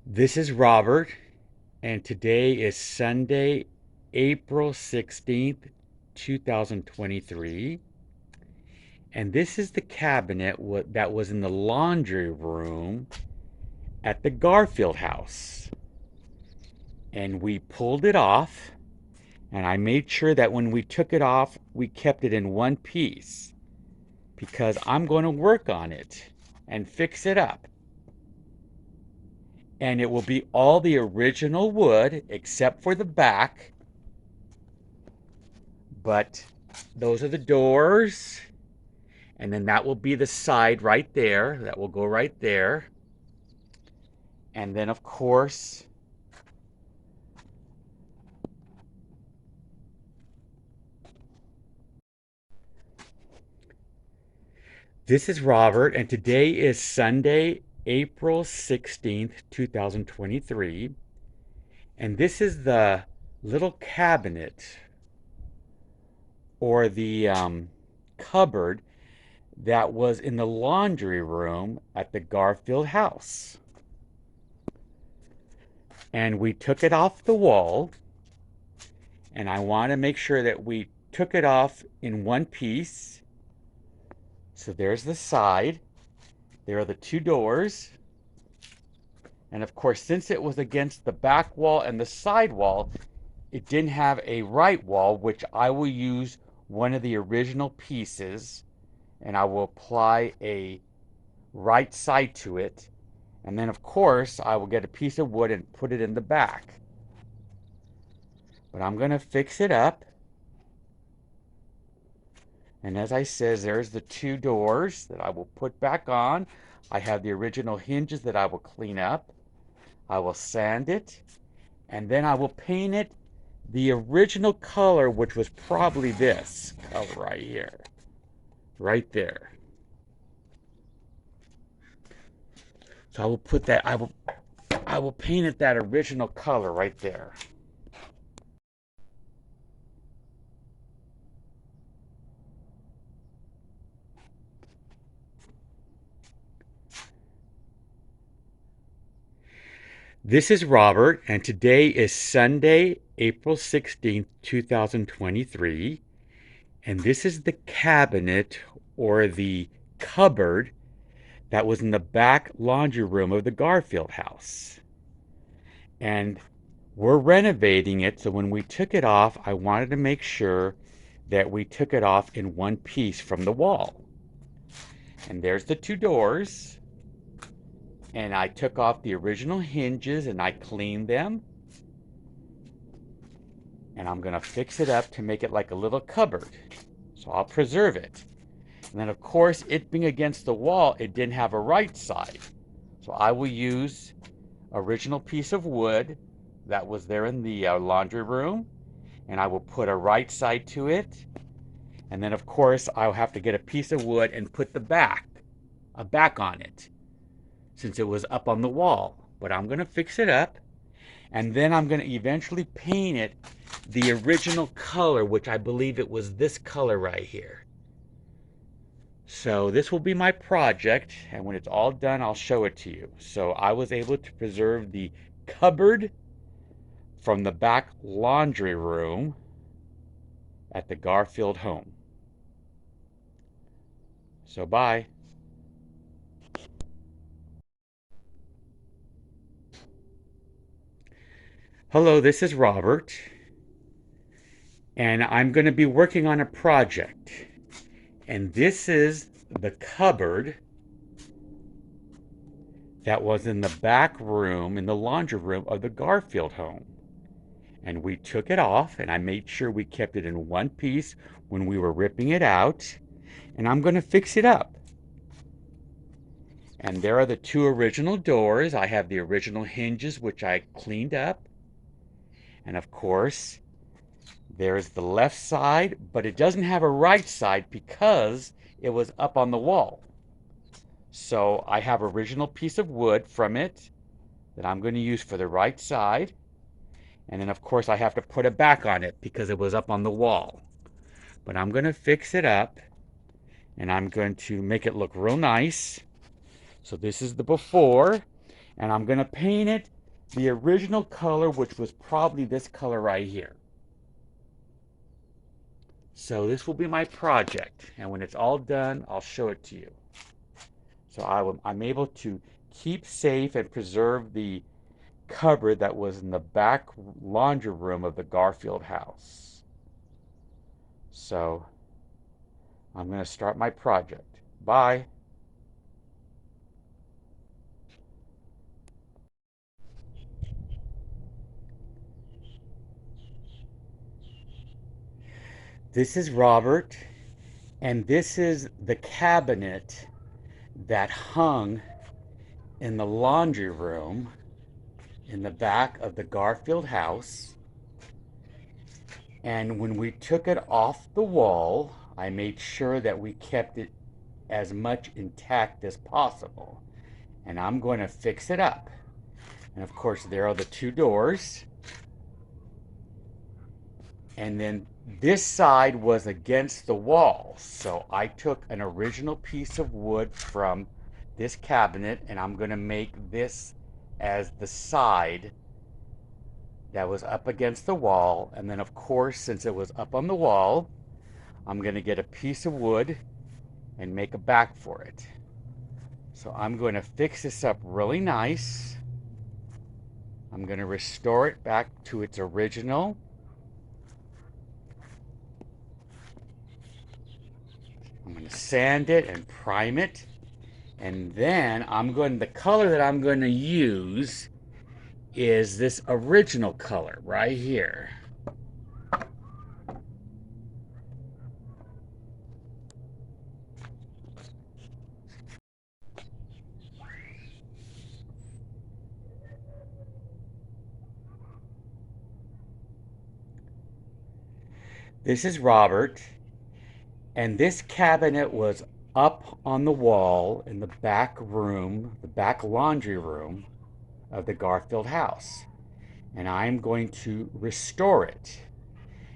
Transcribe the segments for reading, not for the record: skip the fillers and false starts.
This is Robert, and today is Sunday, April 16th, 2023. And this is the cabinet that was in the laundry room at the Garfield house. And we pulled it off, and I made sure that when we took it off, we kept it in one piece because I'm going to work on it and fix it up. And it will be all the original wood except for the back. But those are the doors. And then that will be the side right there. That will go right there. And then, of course, this is Robert, and today is Sunday, April 16th, 2023. And this is the little cabinet or the cupboard that was in the laundry room at the Garfield house. And we took it off the wall, and I want to make sure that we took it off in one piece. So there's the side. There are the two doors. And of course, since it was against the back wall and the side wall, it didn't have a right wall, which I will use one of the original pieces, and I will apply a right side to it. And then, of course, I will get a piece of wood and put it in the back. But I'm going to fix it up. And as I said, there's the two doors that I will put back on. I have the original hinges that I will clean up. I will sand it. And then I will paint it the original color, which was probably this color right here. Right there. So I will put that, I will paint it that original color right there. This is Robert, and today is Sunday, April 16th, 2023. And this is the cabinet or the cupboard that was in the back laundry room of the Garfield house. And we're renovating it, so when we took it off, I wanted to make sure that we took it off in one piece from the wall. And there's the two doors. And I took off the original hinges and I cleaned them. And I'm going to fix it up to make it like a little cupboard. So I'll preserve it. And then, of course, it being against the wall, it didn't have a right side. So I will use original piece of wood that was there in the laundry room. And I will put a right side to it. And then, of course, I'll have to get a piece of wood and put a back on it, since it was up on the wall. But I'm going to fix it up, and then I'm going to eventually paint it the original color, which I believe it was this color right here. So this will be my project, and when it's all done, I'll show it to you. So I was able to preserve the cupboard from the back laundry room at the Garfield home. So bye. Hello, this is Robert, and I'm going to be working on a project. And this is the cupboard that was in the back room, in the laundry room of the Garfield home. And we took it off, and I made sure we kept it in one piece when we were ripping it out. And I'm going to fix it up. And there are the two original doors. I have the original hinges, which I cleaned up. And of course, there's the left side, but it doesn't have a right side because it was up on the wall. So I have original piece of wood from it that I'm going to use for the right side. And then, of course, I have to put a back on it because it was up on the wall. But I'm going to fix it up, and I'm going to make it look real nice. So this is the before, And I'm going to paint it the original color, which was probably this color right here. So this will be my project, and when it's all done, I'll show it to you. So I'm able to keep safe and preserve the cupboard that was in the back laundry room of the Garfield house. So I'm going to start my project. Bye. This is Robert, and this is the cabinet that hung in the laundry room in the back of the Garfield house. And when we took it off the wall, I made sure that we kept it as much intact as possible. And I'm going to fix it up. And of course, there are the two doors. And then this side was against the wall. So I took an original piece of wood from this cabinet, and I'm going to make this as the side that was up against the wall. And then of course, since it was up on the wall, I'm going to get a piece of wood and make a back for it. So I'm going to fix this up really nice. I'm going to restore it back to its original. I'm going to sand it and prime it. And then the color that I'm going to use is this original color right here. This is Robert, and this cabinet was up on the wall in the back room, the back laundry room of the Garfield house. And I'm going to restore it.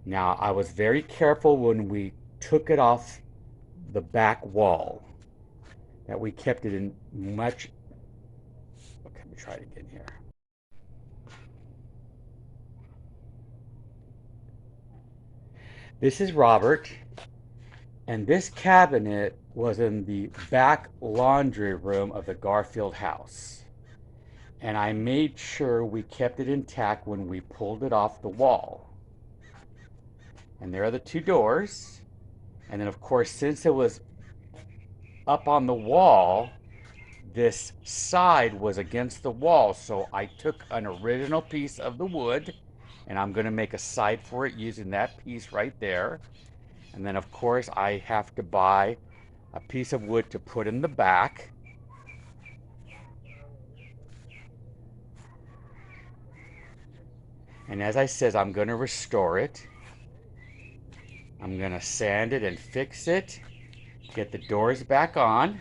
Now, I was very careful when we took it off the back wall that we kept it in much. Okay, let me try it again here. This is Robert, and this cabinet was in the back laundry room of the Garfield house. And I made sure we kept it intact when we pulled it off the wall. And there are the two doors. And then of course, since it was up on the wall, this side was against the wall. So I took an original piece of the wood, and I'm going to make a side for it using that piece right there. And then of course I have to buy a piece of wood to put in the back. And as I said, I'm going to restore it. I'm going to sand it and fix it, get the doors back on.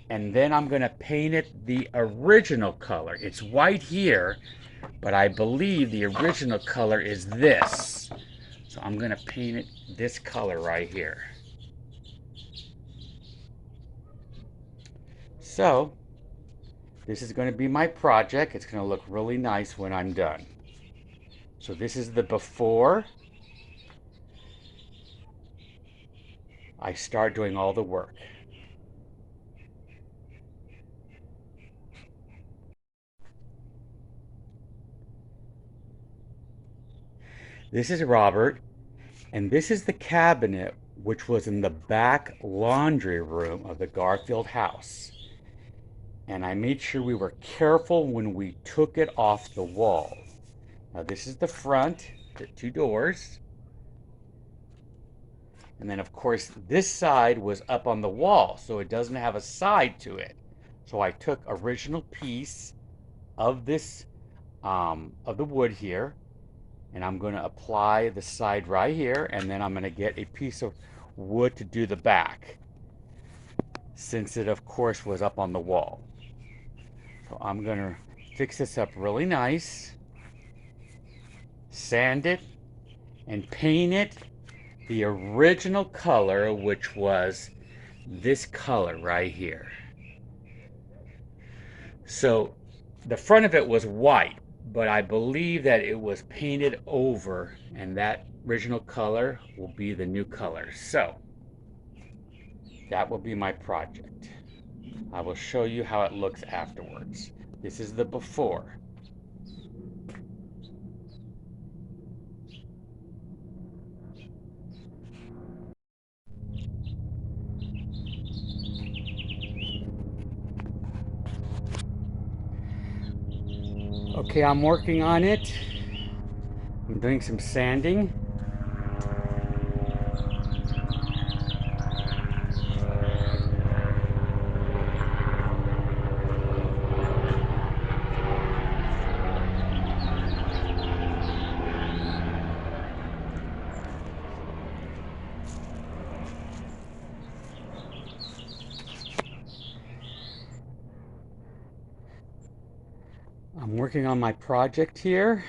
And then I'm going to paint it the original color. It's white here, but I believe the original color is this. So I'm going to paint it this color right here. So this is going to be my project. It's going to look really nice when I'm done. So this is the before I start doing all the work. This is Robert, and this is the cabinet which was in the back laundry room of the Garfield house. And I made sure we were careful when we took it off the wall. Now this is the front, the two doors. And then of course this side was up on the wall, so it doesn't have a side to it. So I took original piece of this, of the wood here, and I'm going to apply the side right here, and then I'm going to get a piece of wood to do the back, since it of course was up on the wall. So I'm going to fix this up really nice, sand it, and paint it the original color, which was this color right here. So the front of it was white, but I believe that it was painted over, and that original color will be the new color. So that will be my project. I will show you how it looks afterwards. This is the before. Okay, I'm working on it. I'm doing some sanding. I'm working on my project here.